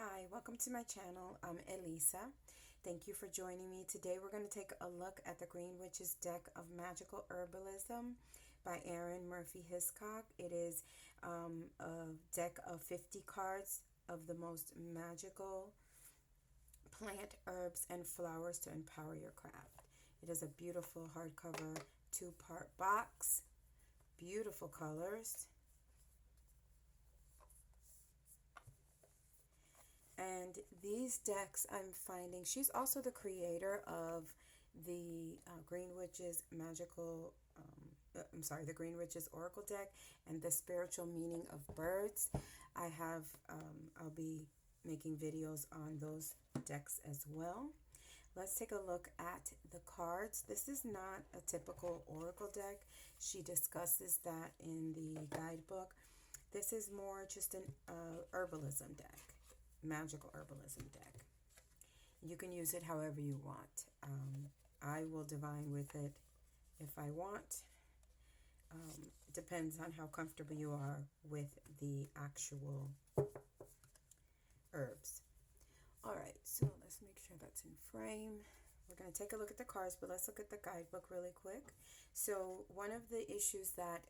Hi, welcome to my channel. I'm Elisa. Thank you for joining me. Today we're going to take a look at the Green Witch's deck of Magical Herbalism by Arin Murphy-Hiscock. It is a deck of 50 cards of the most magical plant, herbs, and flowers to empower your craft. It is a beautiful hardcover 2-part box. Beautiful colors. And these decks I'm finding, she's also the creator of the Green Witch's the Green Witch's Oracle deck and the Spiritual Meaning of Birds. I'll be making videos on those decks as well. Let's take a look at the cards. This is not a typical Oracle deck. She discusses that in the guidebook. This is more just an herbalism deck. Magical herbalism deck. You can use it however you want. I will divine with it if I want. It depends on how comfortable you are with the actual herbs. Alright, so let's make sure that's in frame. We're going to take a look at the cards, but let's look at the guidebook really quick. So one of the issues that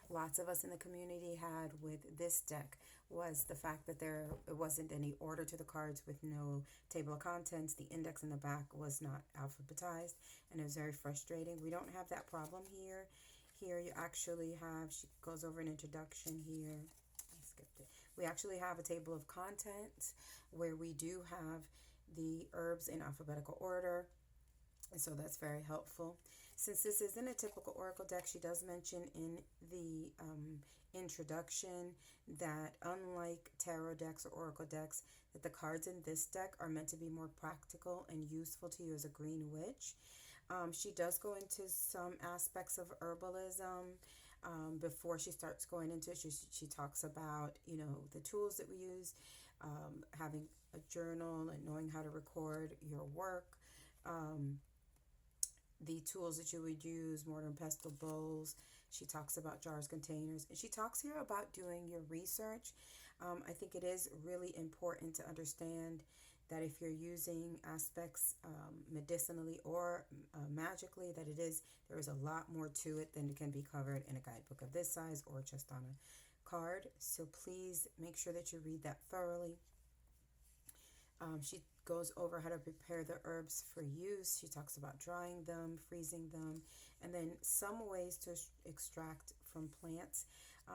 lots of us in the community had with this deck was the fact that there wasn't any order to the cards with no table of contents. The index in the back was not alphabetized, and it was very frustrating. We don't have that problem here. Here you actually have, she goes over an introduction here. I skipped it. We actually have a table of contents where we do have the herbs in alphabetical order, and so that's very helpful. Since this isn't a typical oracle deck, she does mention in the introduction that unlike tarot decks or oracle decks, that the cards in this deck are meant to be more practical and useful to you as a green witch. She does go into some aspects of herbalism. Before she starts going into it, she talks about, the tools that we use, having a journal and knowing how to record your work, the tools that you would use, mortar and pestle, bowls. She talks about jars, containers, and she talks here about doing your research. I think it is really important to understand that if you're using aspects medicinally or magically, that there is a lot more to it than can be covered in a guidebook of this size or just on a card. So please make sure that you read that thoroughly. She goes over how to prepare the herbs for use. She talks about drying them, freezing them, and then some ways to extract from plants.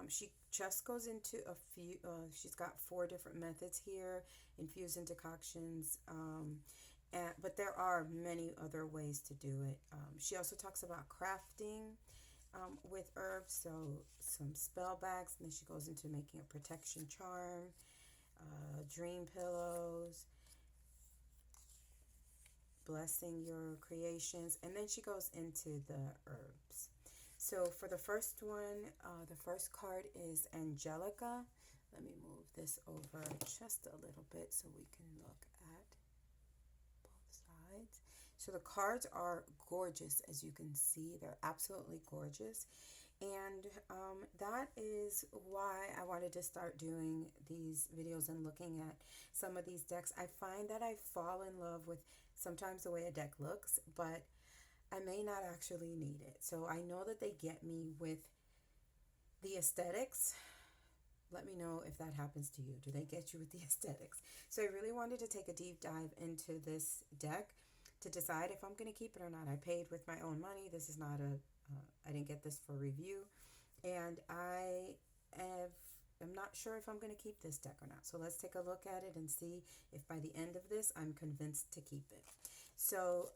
She just goes into a few, she's got 4 different methods here, infusion decoctions, but there are many other ways to do it. She also talks about crafting with herbs, so some spell bags, and then she goes into making a protection charm, dream pillows, blessing your creations, and then she goes into the herbs. So for the first one, the first card is Angelica. Let me move this over just a little bit so we can look at both sides. So the cards are gorgeous, as you can see. They're absolutely gorgeous. And that is why I wanted to start doing these videos and looking at some of these decks. I find that I fall in love with sometimes the way a deck looks, but I may not actually need it. So I know that they get me with the aesthetics. Let me know if that happens to you. Do they get you with the aesthetics? So I really wanted to take a deep dive into this deck to decide if I'm going to keep it or not. I paid with my own money. This is not I didn't get this for review, and I'm not sure if I'm going to keep this deck or not. So let's take a look at it and see if by the end of this I'm convinced to keep it. So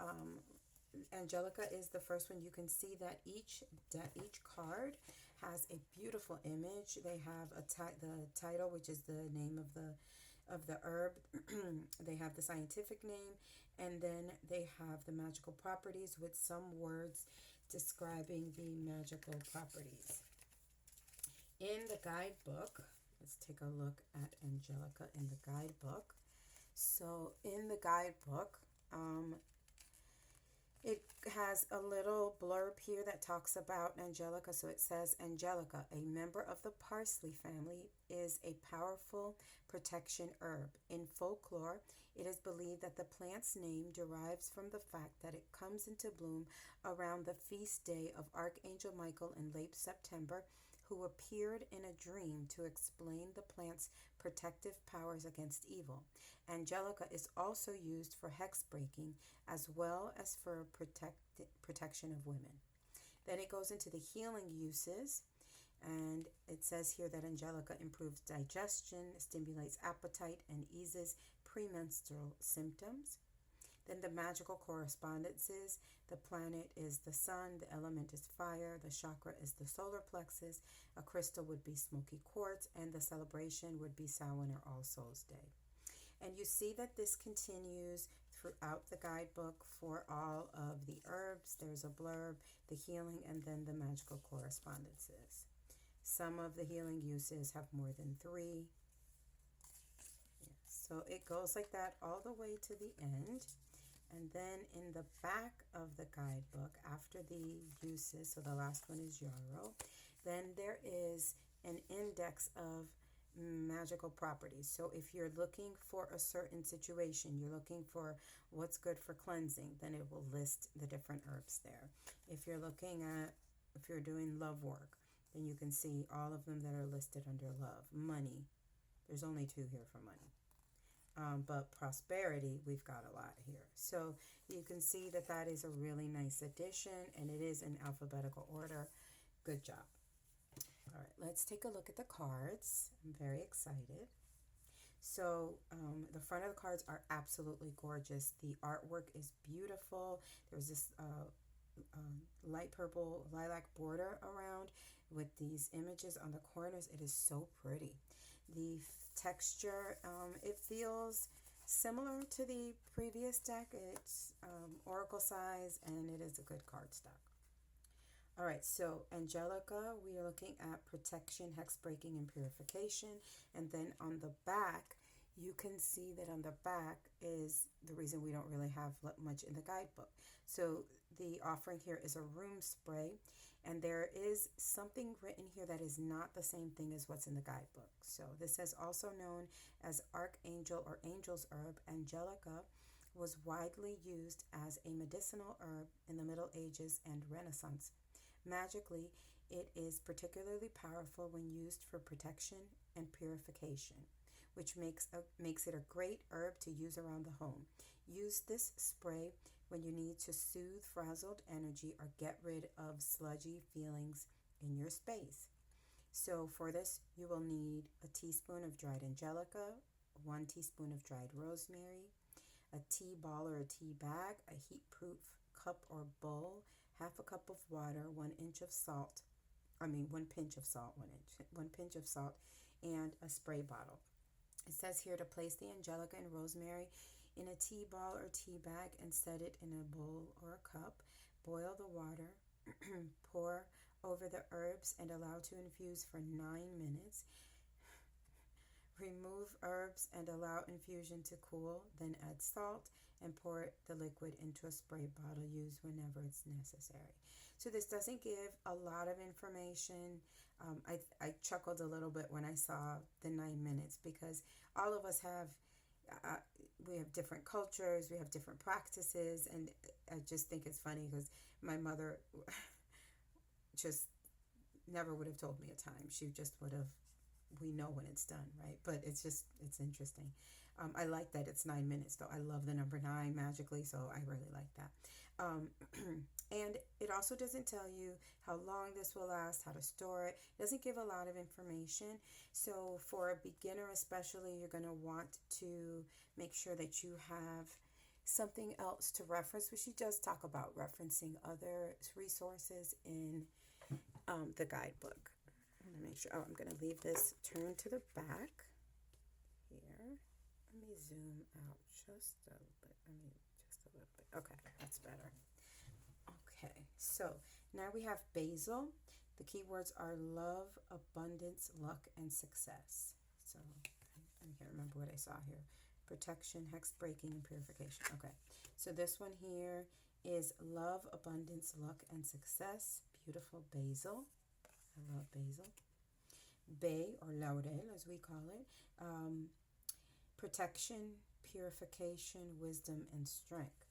Angelica is the first one. You can see that each card has a beautiful image. They have the title, which is the name of the herb. They have the scientific name, and then they have the magical properties with some words describing the magical properties. In the guidebook, let's take a look at Angelica in the guidebook. So in the guidebook, It has a little blurb here that talks about Angelica. So it says, Angelica, a member of the parsley family, is a powerful protection herb. In folklore, it is believed that the plant's name derives from the fact that it comes into bloom around the feast day of Archangel Michael in late September, who appeared in a dream to explain the plant's protective powers against evil. Angelica is also used for hex breaking as well as for protection of women. Then it goes into the healing uses, and it says here that Angelica improves digestion, stimulates appetite, and eases premenstrual symptoms. Then the magical correspondences. The planet is the sun, the element is fire, the chakra is the solar plexus, a crystal would be smoky quartz, and the celebration would be Samhain or All Souls Day. And you see that this continues throughout the guidebook for all of the herbs. There's a blurb, the healing, and then the magical correspondences. Some of the healing uses have more than 3. So it goes like that all the way to the end. And then in the back of the guidebook, after the uses, so the last one is yarrow, then there is an index of magical properties. So if you're looking for a certain situation, you're looking for what's good for cleansing, then it will list the different herbs there. If you're doing love work, then you can see all of them that are listed under love. Money, there's only 2 here for money. But prosperity, we've got a lot here. So you can see that that is a really nice addition, and it is in alphabetical order. Good job. All right, let's take a look at the cards. I'm very excited. So the front of the cards are absolutely gorgeous. The artwork is beautiful. There's this light purple lilac border around with these images on the corners. It is so pretty. The texture, it feels similar to the previous deck. It's oracle size, and it is a good cardstock. All right, so Angelica, we are looking at protection, hex breaking, and purification. And then on the back, you can see that on the back is the reason we don't really have much in the guidebook. So the offering here is a room spray, and there is something written here that is not the same thing as what's in the guidebook. So this is also known as Archangel or Angel's herb. Angelica was widely used as a medicinal herb in the Middle Ages and Renaissance. Magically, it is particularly powerful when used for protection and purification, which makes it a great herb to use around the home. Use this spray when you need to soothe frazzled energy or get rid of sludgy feelings in your space. So for this, you will need a teaspoon of dried angelica, 1 teaspoon of dried rosemary, a tea ball or a tea bag, a heat-proof cup or bowl, half a cup of water, 1 pinch of salt, 1 pinch of salt, and a spray bottle. It says here to place the angelica and rosemary in a tea ball or tea bag and set it in a bowl or a cup. Boil the water, pour over the herbs and allow to infuse for 9 minutes. Remove herbs and allow infusion to cool, then add salt and pour the liquid into a spray bottle. Use whenever it's necessary. So this doesn't give a lot of information. I chuckled a little bit when I saw the 9 minutes, because all of us have we have different cultures, we have different practices, and I just think it's funny because my mother just never would have told me a time. She just would have, we know when it's done, right? But it's interesting. I like that it's 9 minutes, though. I love the number 9 magically, so I really like that. And it also doesn't tell you how long this will last, how to store it. It doesn't give a lot of information. So for a beginner especially, you're going to want to make sure that you have something else to reference. We should just talk about referencing other resources in the guidebook. I'm going to make sure, I'm going to leave this turned to the back here. Let me zoom out just a little bit. Okay, that's better. Okay, so now we have basil. The keywords are love, abundance, luck, and success. So I can't remember what I saw here. Protection, hex breaking, and purification. Okay, so this one here is love, abundance, luck, and success. Beautiful basil. I love basil. Bay, or laurel as we call it. Protection, purification, wisdom, and strength.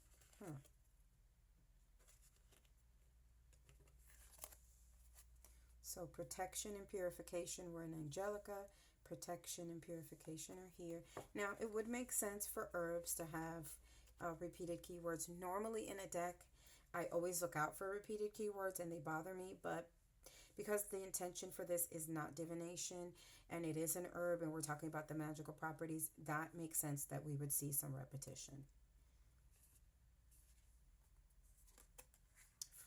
So protection and purification were in Angelica. Protection and purification are here. Now, it would make sense for herbs to have repeated keywords. Normally in a deck, I always look out for repeated keywords and they bother me, but because the intention for this is not divination and it is an herb and we're talking about the magical properties, that makes sense that we would see some repetition.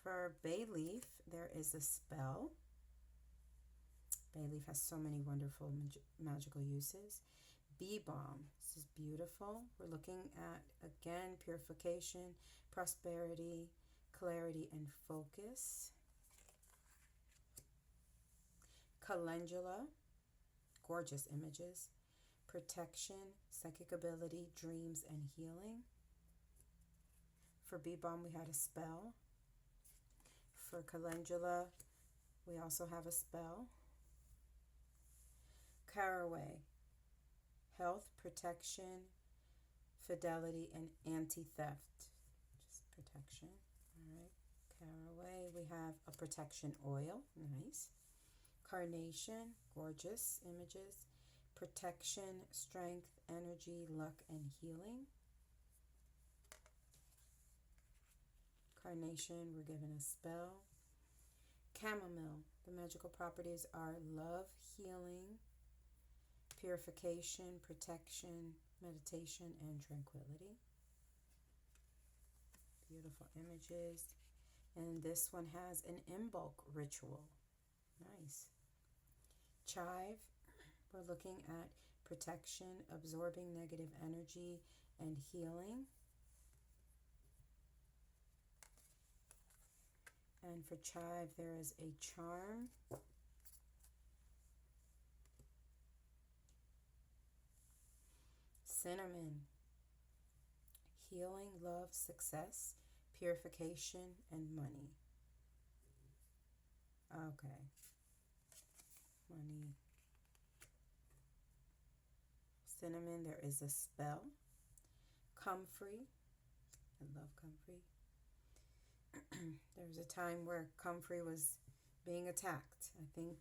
For bay leaf, there is a spell. Bay leaf has so many wonderful magical uses. Bee balm. This is beautiful. We're looking at, again, purification, prosperity, clarity, and focus. Calendula. Gorgeous images. Protection, psychic ability, dreams, and healing. For bee balm, we had a spell. For calendula, we also have a spell. Caraway, health, protection, fidelity, and anti-theft. Just protection. All right. Caraway, we have a protection oil. Nice. Carnation, gorgeous images. Protection, strength, energy, luck, and healing. Carnation, we're given a spell. Chamomile, the magical properties are love, healing, purification, protection, meditation, and tranquility. Beautiful images. And this one has an in-bulk ritual. Nice. Chive, we're looking at protection, absorbing negative energy, and healing. And for chive, there is a charm. Cinnamon, healing, love, success, purification, and money. Okay. Money. Cinnamon, there is a spell. Comfrey, I love comfrey. There was a time where comfrey was being attacked. I think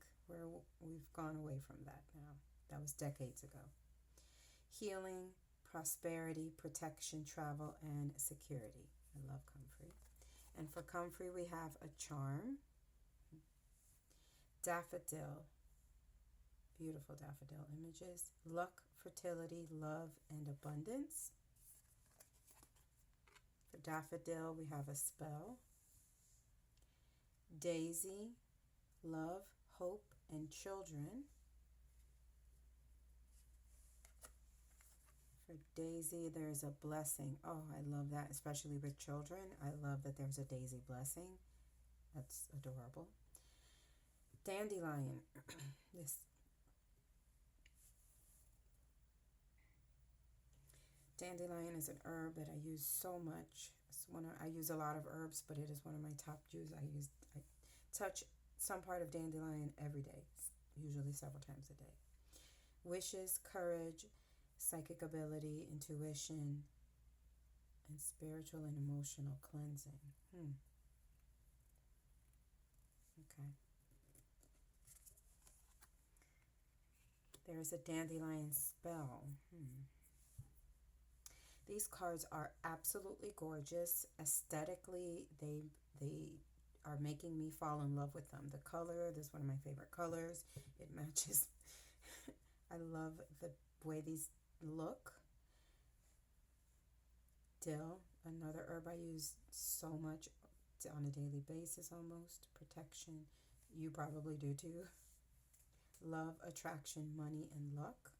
we've gone away from that now. That was decades ago. Healing, prosperity, protection, travel, and security. I love comfrey. And for comfrey, we have a charm. Daffodil. Beautiful daffodil images. Luck, fertility, love, and abundance. For daffodil, we have a spell. Daisy, love, hope, and children. For daisy, there's a blessing. Oh, I love that, especially with children. I love that there's a daisy blessing. That's adorable. Dandelion. This dandelion is an herb that I use so much. I use a lot of herbs, but it is one of my top juices. I touch some part of dandelion every day, usually several times a day. Wishes, courage, psychic ability, intuition, and spiritual and emotional cleansing. Okay. There is a dandelion spell. These cards are absolutely gorgeous. Aesthetically, they are making me fall in love with them. The color, this is one of my favorite colors. It matches. I love the way these look. Dill, another herb I use so much on a daily basis almost. Protection, you probably do too. Love, attraction, money, and luck.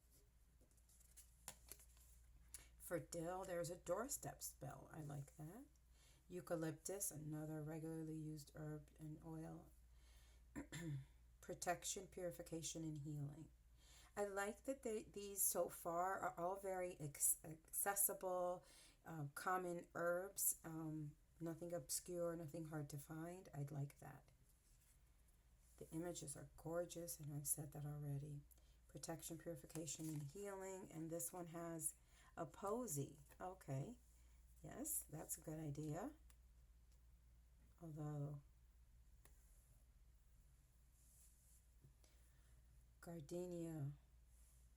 For dill, there's a doorstep spell. I like that. Eucalyptus, another regularly used herb and oil. Protection, purification, and healing. I like that these so far are all very accessible, common herbs. Nothing obscure, nothing hard to find. I'd like that. The images are gorgeous, and I've said that already. Protection, purification, and healing. And this one has a posy. Okay. Yes, that's a good idea. Although, gardenia,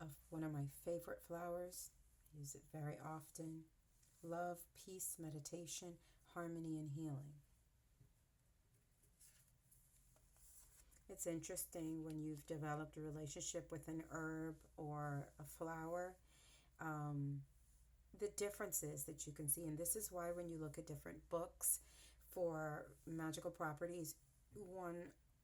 of one of my favorite flowers. I use it very often. Love, peace, meditation, harmony, and healing. It's interesting when you've developed a relationship with an herb or a flower, the differences that you can see. And this is why when you look at different books for magical properties, one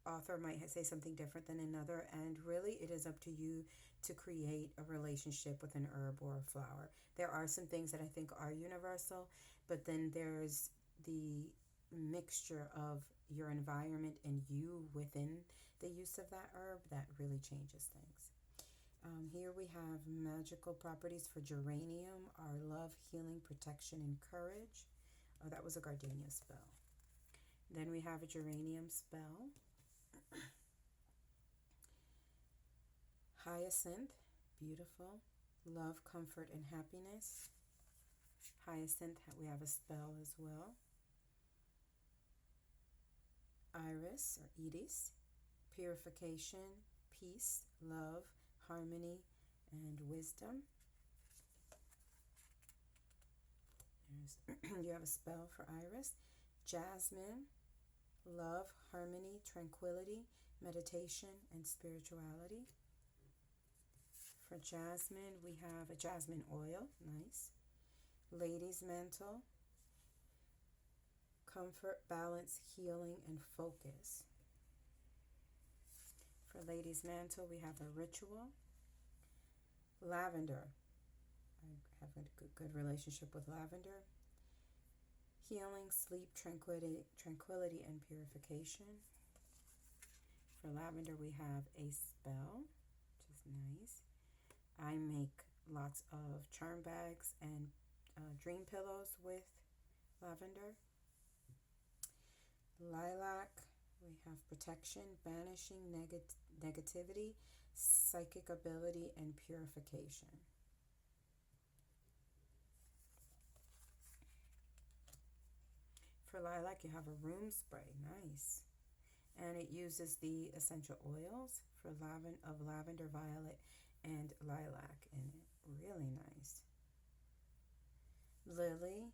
author might say something different than another, and really it is up to you to create a relationship with an herb or a flower. There are some things that I think are universal, but then there's the mixture of your environment and you within the use of that herb that really changes things. Here we have magical properties for geranium, our love, healing, protection, and courage. Oh, that was a gardenia spell. Then we have a geranium spell. Hyacinth, beautiful. Love, comfort, and happiness. Hyacinth, we have a spell as well. Iris or Iris, purification, peace, love, harmony, and wisdom. You have a spell for Iris. Jasmine, love, harmony, tranquility, meditation, and spirituality. For jasmine, we have a jasmine oil, nice. Lady's mantle, comfort, balance, healing, and focus. For lady's mantle, we have a ritual. Lavender, I have a good relationship with lavender. Healing, sleep, tranquility, and purification. For lavender, we have a spell, which is nice. I make lots of charm bags and dream pillows with lavender. Lilac, we have protection, banishing negativity, psychic ability, and purification. For lilac, you have a room spray, nice. And it uses the essential oils for lavender, violet, and lilac in it. Really nice. Lily,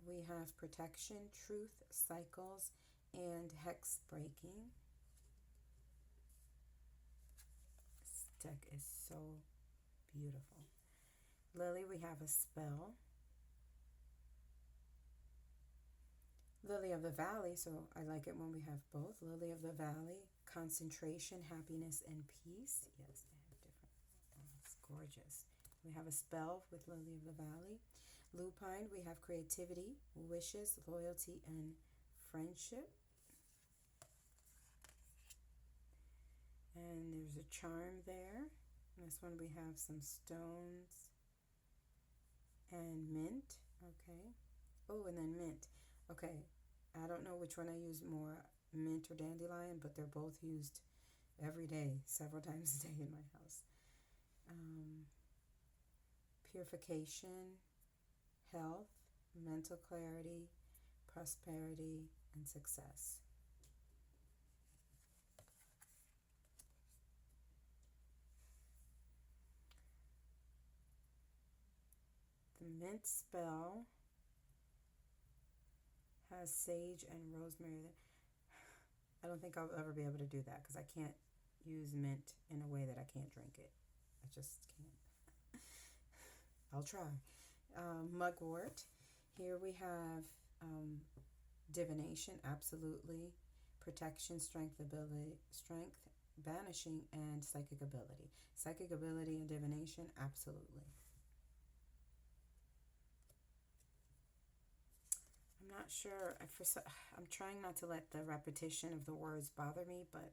we have protection, truth, cycles, and hex breaking. This deck is so beautiful. Lily, we have a spell. Lily of the Valley, so I like it when we have both. Lily of the Valley, concentration, happiness, and peace. Yes, they have different. Oh, it's gorgeous. We have a spell with Lily of the Valley. Lupine, we have creativity, wishes, loyalty, and friendship. And there's a charm there. This one we have some stones and mint. Okay. Oh, and then mint. Okay. I don't know which one I use more, mint or dandelion, but they're both used every day, several times a day in my house. Purification, health, mental clarity, prosperity, and success. The mint spell has sage and rosemary. I don't think I'll ever be able to do that because I can't use mint in a way that I can't drink it. I just can't. I'll try. Mugwort. Here we have divination, absolutely. Protection, strength, banishing, and psychic ability. Psychic ability and divination, absolutely. I'm not sure. I'm trying not to let the repetition of the words bother me, but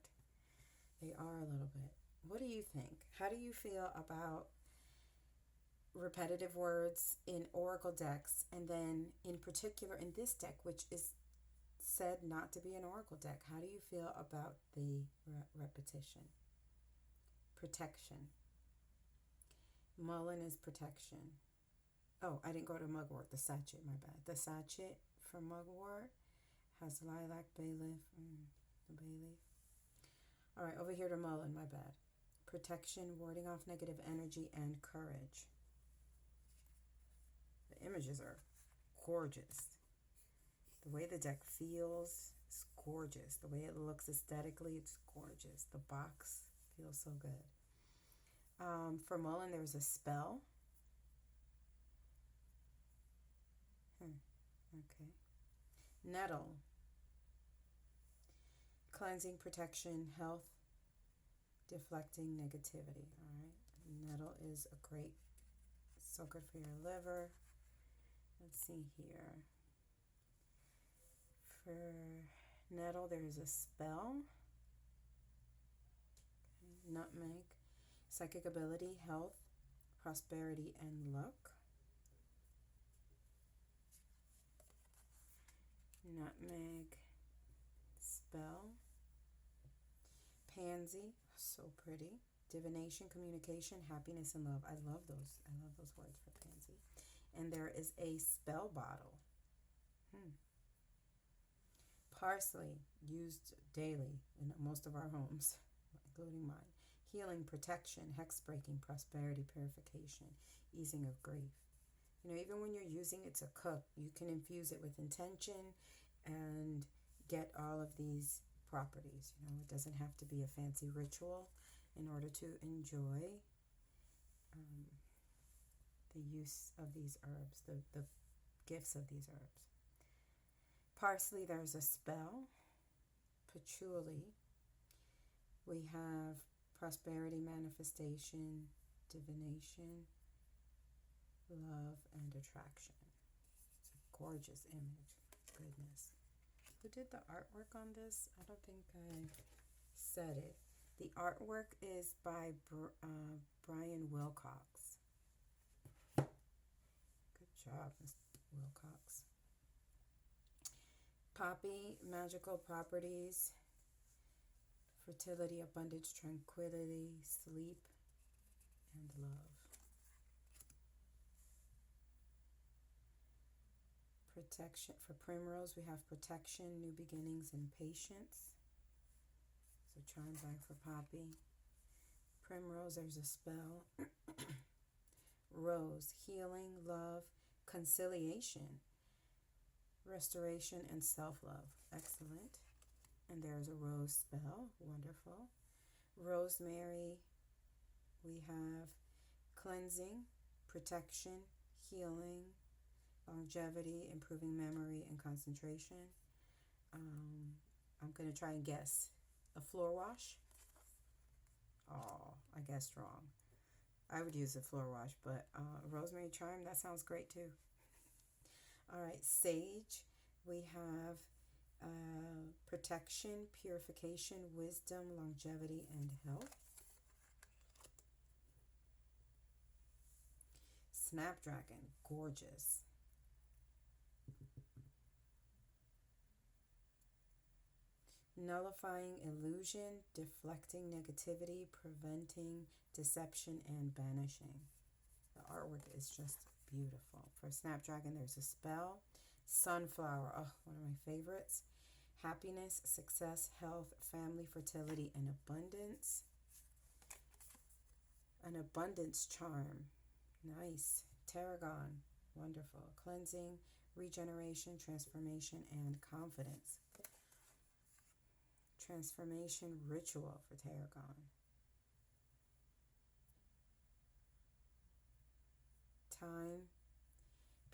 they are a little bit. What do you think? How do you feel about repetitive words in oracle decks, and then in particular in this deck, which is said not to be an oracle deck. How do you feel about the repetition? Protection. Mullen is protection. Oh, I didn't go to mugwort. The sachet, my bad. The sachet from mugwort has lilac, bay leaf, the bay leaf. All right, over here to mullen, my bad. Protection, warding off negative energy, and courage. The images are gorgeous. The way the deck feels is gorgeous. The way it looks aesthetically, it's gorgeous. The box feels so good. For mullen, there's a spell. Okay. Nettle. Cleansing, protection, health, deflecting negativity. All right. Nettle is a great, so good for your liver. Let's see here. For nettle, there's a spell. Okay. Nutmeg. Psychic ability, health, prosperity, and luck. Nutmeg, spell. Pansy, so pretty. Divination, communication, happiness, and love. I love those. I love those words for pansy. And there is a spell bottle. Parsley, used daily in most of our homes, including mine. Healing, protection, hex breaking, prosperity, purification, easing of grief. You know, even when you're using it to cook, you can infuse it with intention and get all of these properties. You know, it doesn't have to be a fancy ritual in order to enjoy the use of these herbs, the gifts of these herbs. Parsley, there's a spell. Patchouli, we have prosperity, manifestation, divination, love, and attraction. It's a gorgeous image. Goodness. Who did the artwork on this? I don't think I said it. The artwork is by Brynn Wilcox. Good job, Mr. Wilcox. Poppy, magical properties, fertility, abundance, tranquility, sleep, and love. Protection. For primrose, we have protection, new beginnings, and patience. So charm bag for poppy. Primrose, there's a spell. Rose, healing, love, conciliation, restoration, and self-love. Excellent. And there's a rose spell. Wonderful. Rosemary, we have cleansing, protection, healing, longevity, improving memory, and concentration. I'm going to try and guess. A floor wash? Oh, I guessed wrong. I would use a floor wash, but rosemary charm, that sounds great too. All right, sage, we have protection, purification, wisdom, longevity, and health. Snapdragon, gorgeous. Nullifying illusion, deflecting negativity, preventing deception, and banishing. The artwork is just beautiful. For Snapdragon, there's a spell. Sunflower, oh, one of my favorites. Happiness, success, health, family, fertility, and abundance. An abundance charm. Nice. Tarragon, wonderful. Cleansing, regeneration, transformation, and confidence. Transformation ritual for tarragon. Time,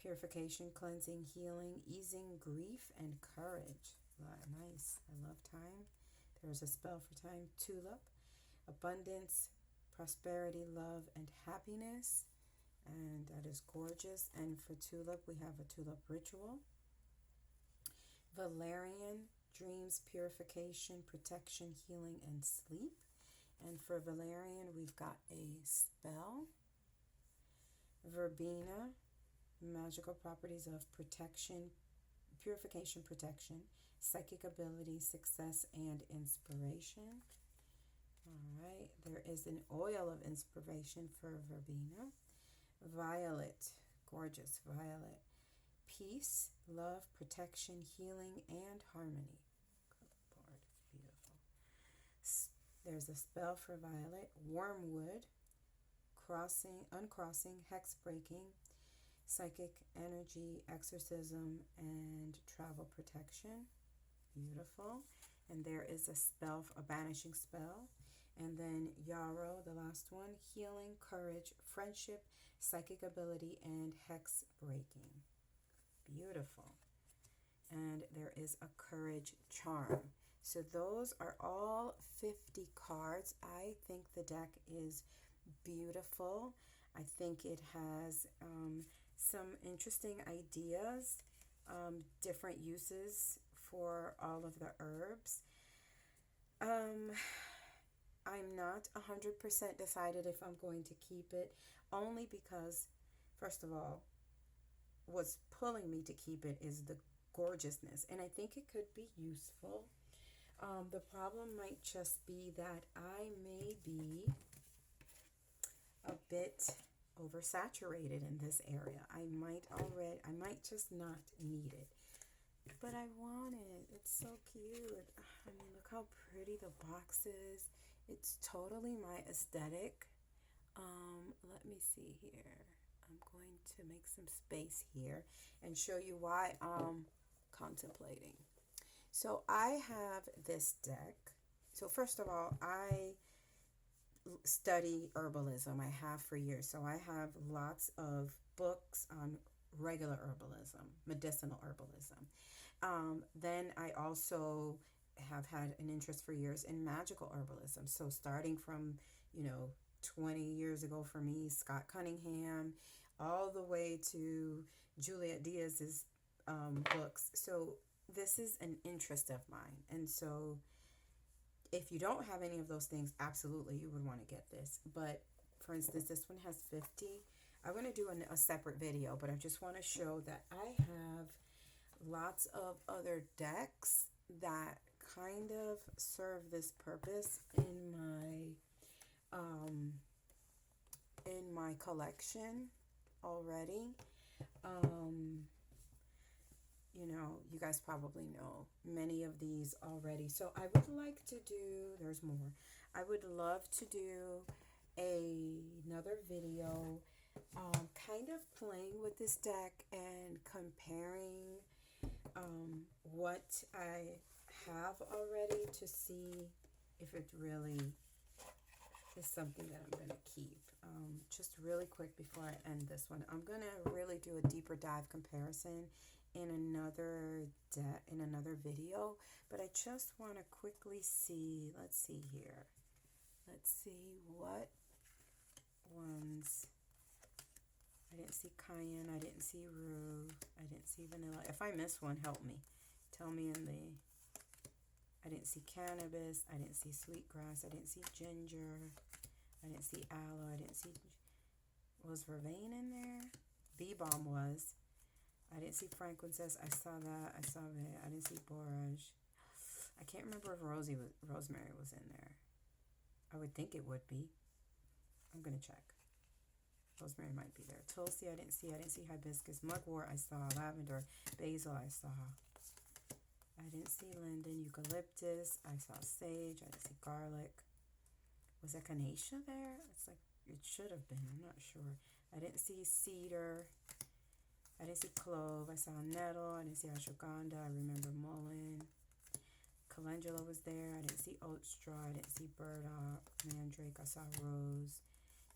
purification, cleansing, healing, easing grief, and courage. Nice. I love time. There's a spell for time. Tulip, abundance, prosperity, love, and happiness. And that is gorgeous. And for tulip, we have a tulip ritual. Valerian, dreams, purification, protection, healing, and sleep. And for Valerian, we've got a spell. Verbena, magical properties of protection, purification, protection, psychic ability, success, and inspiration. All right, there is an oil of inspiration for verbena. Violet, gorgeous violet. Peace, love, protection, healing, and harmony. Good Lord, beautiful. There's a spell for violet. Wormwood, uncrossing, hex breaking, psychic energy, exorcism, and travel protection. Beautiful. And there is a spell, a banishing spell. And then yarrow, the last one, healing, courage, friendship, psychic ability, and hex breaking. Beautiful. And there is a courage charm. So those are all 50 cards. I think the deck is beautiful. I think it has some interesting ideas, different uses for all of the herbs. I'm not 100% decided if I'm going to keep it, only because, first of all, what's pulling me to keep it is the gorgeousness, and I think it could be useful. The problem might just be that I may be a bit oversaturated in this area. I might just not need it. But I want it. It's so cute. I mean, look how pretty the box is. It's totally my aesthetic. Let me see here. I'm going to make some space here and show you why I'm contemplating. So I have this deck. So first of all, I study herbalism. I have for years. So I have lots of books on regular herbalism, medicinal herbalism. Then I also have had an interest for years in magical herbalism. So starting from, 20 years ago for me, Scott Cunningham, all the way to Juliet Diaz's books. So this is an interest of mine. And so if you don't have any of those things, absolutely you would want to get this. But for instance, this one has 50. I'm going to do a separate video, but I just want to show that I have lots of other decks that kind of serve this purpose in my collection already. You guys probably know many of these already. So I would like to do, there's more. I would love to do another video kind of playing with this deck and comparing what I have already to see if it really is something that I'm going to keep. Just really quick before I end this one, I'm going to really do a deeper dive comparison in another video, but I just want to quickly see, let's see here. Let's see what ones. I didn't see cayenne, I didn't see rue, I didn't see vanilla. If I miss one, help me. Tell me I didn't see cannabis, I didn't see sweetgrass, I didn't see ginger, I didn't see aloe, I didn't see, was vervain in there? Bee balm was. I didn't see frankincense, I saw that, I didn't see borage. I can't remember if rosemary was in there. I would think it would be. I'm going to check. Rosemary might be there. Tulsi, I didn't see hibiscus. Mugwort, I saw. Lavender, basil, I saw. I didn't see linden, eucalyptus. I saw sage. I didn't see garlic. Was echinacea there? It's like, it should have been. I'm not sure. I didn't see cedar. I didn't see clove. I saw nettle. I didn't see ashwagandha. I remember mullein. Calendula was there. I didn't see oat straw. I didn't see burdock. Mandrake. I saw rose.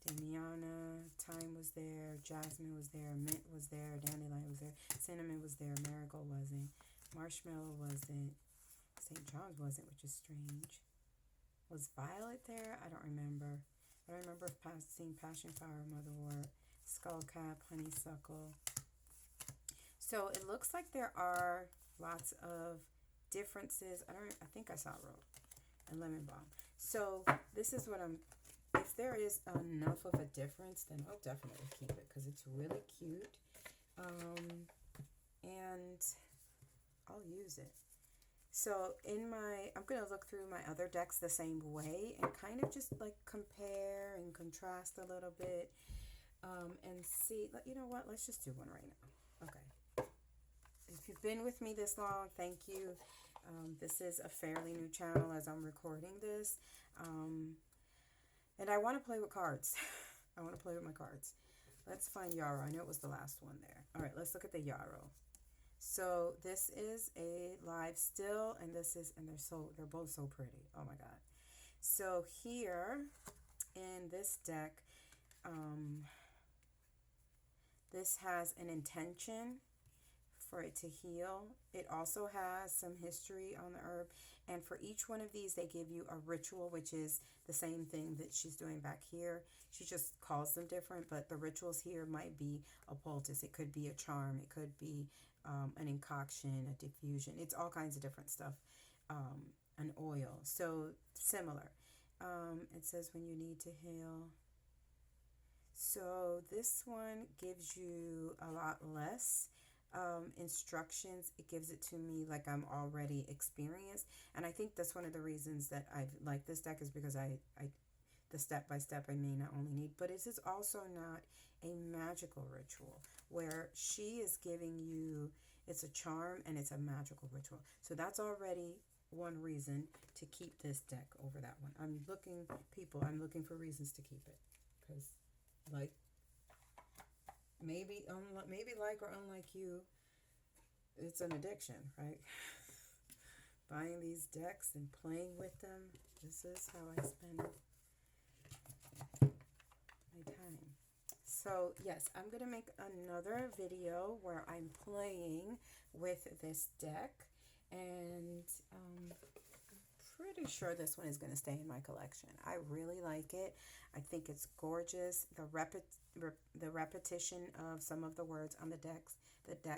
Damiana, thyme was there, jasmine was there, mint was there, dandelion was there, cinnamon was there, marigold wasn't, marshmallow wasn't, St. John's wasn't, which is strange. Was violet there? I don't remember. I remember seeing passion flower, motherwort, skullcap, honeysuckle. So it looks like there are lots of differences. I think I saw rose and lemon balm. So this is what if if there is enough of a difference, then I'll definitely keep it because it's really cute. And I'll use it. So I'm going to look through my other decks the same way and kind of just like compare and contrast a little bit, and see, you know what, let's just do one right now. Okay. If you've been with me this long, thank you. This is a fairly new channel as I'm recording this. And I want to play with cards. I want to play with my cards. Let's find Yarrow. I know it was the last one there. All right, let's look at the Yarrow. So this is a live still, and they're both so pretty. Oh my God. So here in this deck, this has an intention for it to heal. It also has some history on the herb, and for each one of these they give you a ritual, which is the same thing that she's doing back here. She just calls them different, but the rituals here might be a poultice, it could be a charm, it could be an concoction, a diffusion. It's all kinds of different stuff. An oil, so similar. It says when you need to heal. So this one gives you a lot less instructions. It gives it to me like I'm already experienced, and I think that's one of the reasons that I like this deck is because the step by step I may not only need, but it is also not a magical ritual where she is giving you, it's a charm and it's a magical ritual. So that's already one reason to keep this deck over that one. I'm looking for reasons to keep it because like maybe like or unlike you, it's an addiction, right? Buying these decks and playing with them. This is how I spend my time. So yes, I'm gonna make another video where I'm playing with this deck, and I'm pretty sure this one is gonna stay in my collection. I really like it. I think it's gorgeous. The repetition of some of the words on the deck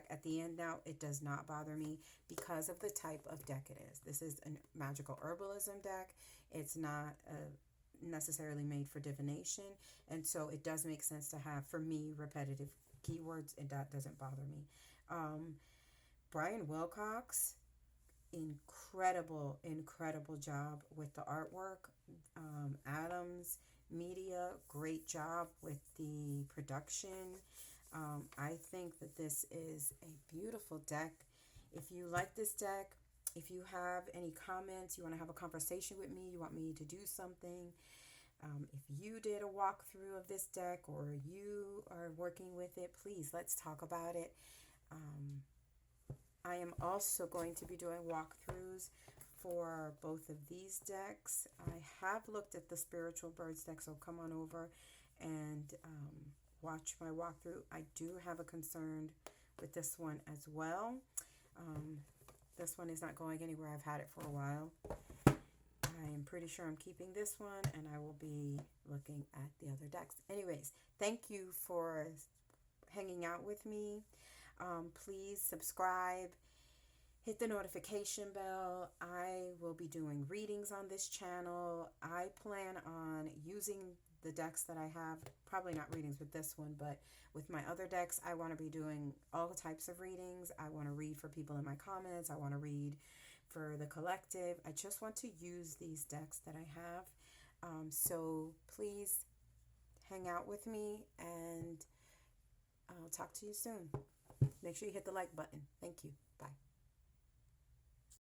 at the end now, it does not bother me because of the type of deck it is. This is a magical herbalism deck. It's not necessarily made for divination, and so it does make sense to have, for me, repetitive keywords, and that doesn't bother me. Brian Wilcox, incredible job with the artwork. Adams Media, great job with the production. I think that this is a beautiful deck. If you like this deck, if you have any comments, you want to have a conversation with me, you want me to do something, if you did a walkthrough of this deck or you are working with it, please let's talk about it. I am also going to be doing walkthroughs for both of these decks. I have looked at the Spiritual Birds deck, so come on over and watch my walkthrough. I do have a concern with this one as well. This one is not going anywhere. I've had it for a while. I am pretty sure I'm keeping this one, and I will be looking at the other decks. Anyways, thank you for hanging out with me. Please subscribe, hit the notification bell. I will be doing readings on this channel. I plan on using the decks that I have, probably not readings with this one, but with my other decks, I want to be doing all types of readings. I want to read for people in my comments. I want to read for the collective. I just want to use these decks that I have. So please hang out with me, and I'll talk to you soon. Make sure you hit the like button. Thank you.